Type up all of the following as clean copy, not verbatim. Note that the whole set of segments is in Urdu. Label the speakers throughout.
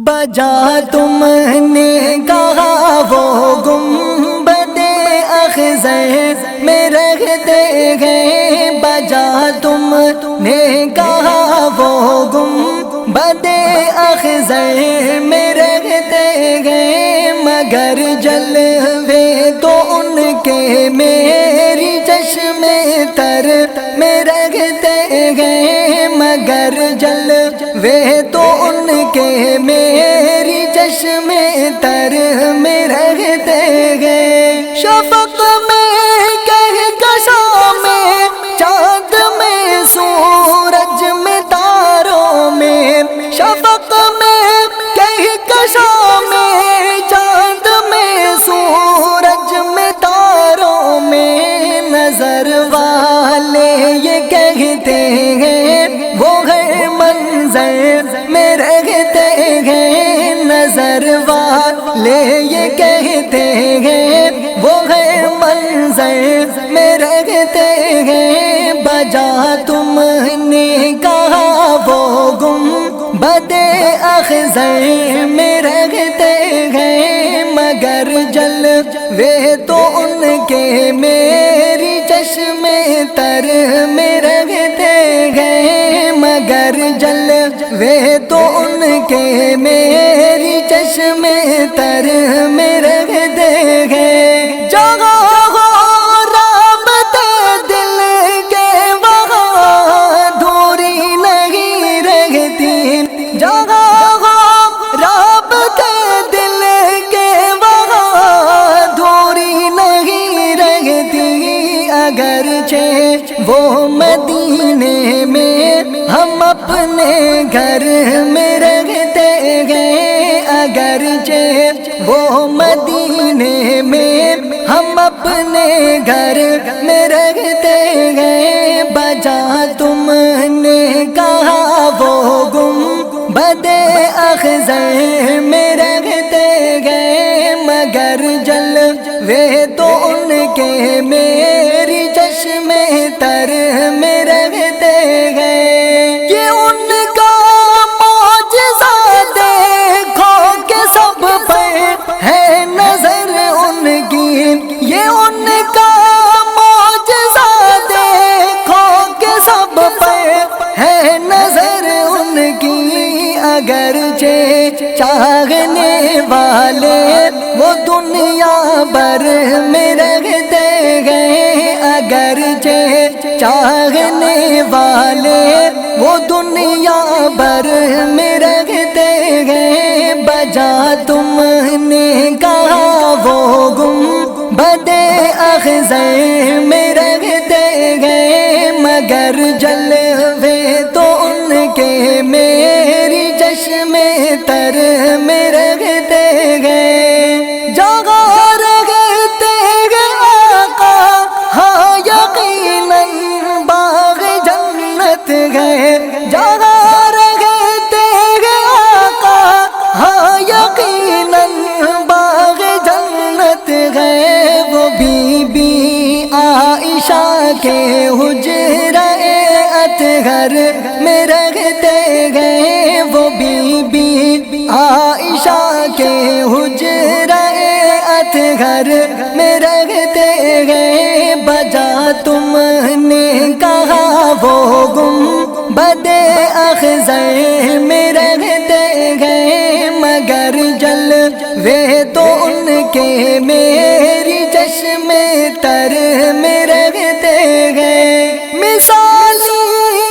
Speaker 1: بجا تم نے کہا وہ گنبد اخضر میں رہتے گئے، بجا تم نے کہا وہ گنبد اخضر میں رہتے گئے، مگر جلوے تو ان کے میری چشم تر میں رہتے گئے، مگر جلوے تو ان کے میری چشم تر میں رہتے گئے، شفق میں کہکشاں میں چاند میں سورج میں تاروں میں، شفق میں کہکشاں میں چاند میں سورج میں تاروں میں، نظر والے یہ کہتے ہیں وہ ہے منظر میں رہتے ہیں، نظر والے یہ کہتے ہیں وہ ہے منظر میں رہتے ہیں، بجا تم نے کہا وہ گنبد اخضر میں رہتے ہیں، مگر جلوے تو ان کے میری چشم تر میں رہتے گئے، مگر جلوے تو ان کے میری چشم تر میں رہتے گئے، جگہ ہو رابطے دل کے وہاں دوری نہیں رہتی، جگہ ہو رابطے دل کے وہاں دوری نہیں رہتی، اگرچہ وہ مدینے میں ہم اپنے گھر میں رہتے گئے، اگرچہ وہ مدینے میں ہم اپنے گھر میں رہتے گئے، بجا تم نے کہا وہ گنبد اخضر میں رہتے گئے، مگر جلوے تو ان کے میری چشم تر میں رہتے گئے، یہ ان کا معجزہ دیکھو کہ سب پر ہے نظر ان کی، یہ ان کا معجزہ دیکھو کہ سب پر ہے نظر ان کی، اگرچہ چاہنے والے وہ دنیا بھر میں رہتے گئے، اگرچہ چاہنے والے وہ دنیا بھر میں رہتے گئے، بجا تم نے کہا وہ گنبد اخضر میں رہتے گئے، مگر جلوے تو ان کے میری چشم تر میں رہتے گئے، جگہ رہتے گئے آقا ہاں یقیناً باغ جنت گئے، جگہ رہتے گئے آقا ہاں یقیناً باغ جنت گئے، وہ بی بی عائشہ کے حجرہ اطہر میں رہتے گئے، وہ بی بی عائشہ کے حجرہ اطہر میں رہتے گئے، بجا تم نے کہا وہ گنبد اخضر میں رہتے گئے، مگر جلوے تو ان کے میری چشم تر میں رہتے گئے، مثالی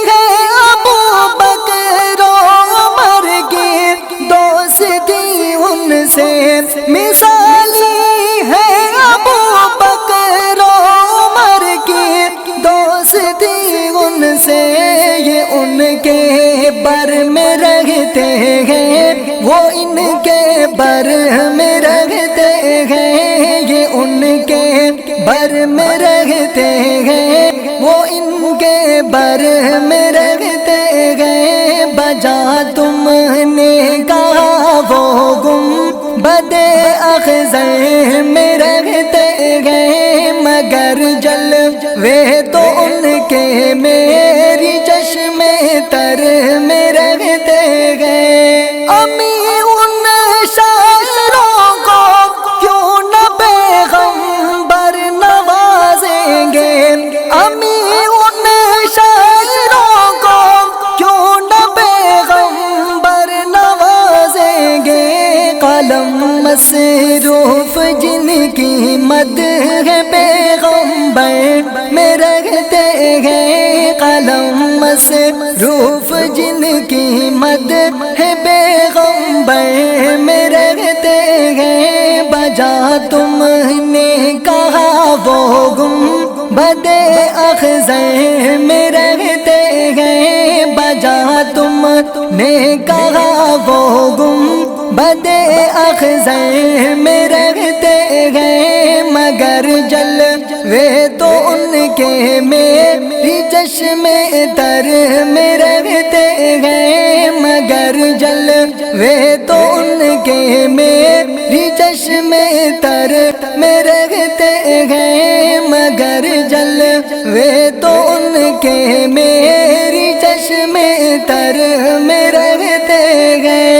Speaker 1: ہے ابو بکر و عمر کی دوستی ان سے، مثالی ہے ابو بکر و عمر کی دوستی ان سے، یہ ان کے بر میں رہتے ہیں وہ ان کے بر میں رہتے ہیں، یہ ان کے بر میں رہتے ہیں وہ ان کے بر میں رہتے گئے، بجا تم نے کہا وہ گنبد اخضر میں رہتے گئے، مگر جلوے تو ان کے میری چشم تر میں رہتے گئے، امی ان قلم مصروف جن کی مد ہے پیغمبر میں رہتے ہیں، قلم مصروف جن کی مد ہے پیغمبر میں رہتے ہیں، بجا تم نے کہا وہ گنبد اخضر میں رہتے ہیں، بجا تم نے کہا وہ گنبد اخضر میں رہتے ہیں، مگر جلوے تو ان کے میری چشم تر میں رہتے ہیں، مگر جلوے تو ان کے میری چشم تر میں رہتے ہیں، مگر جلوے تو ان کے میری چشم تر میں رہتے ہیں۔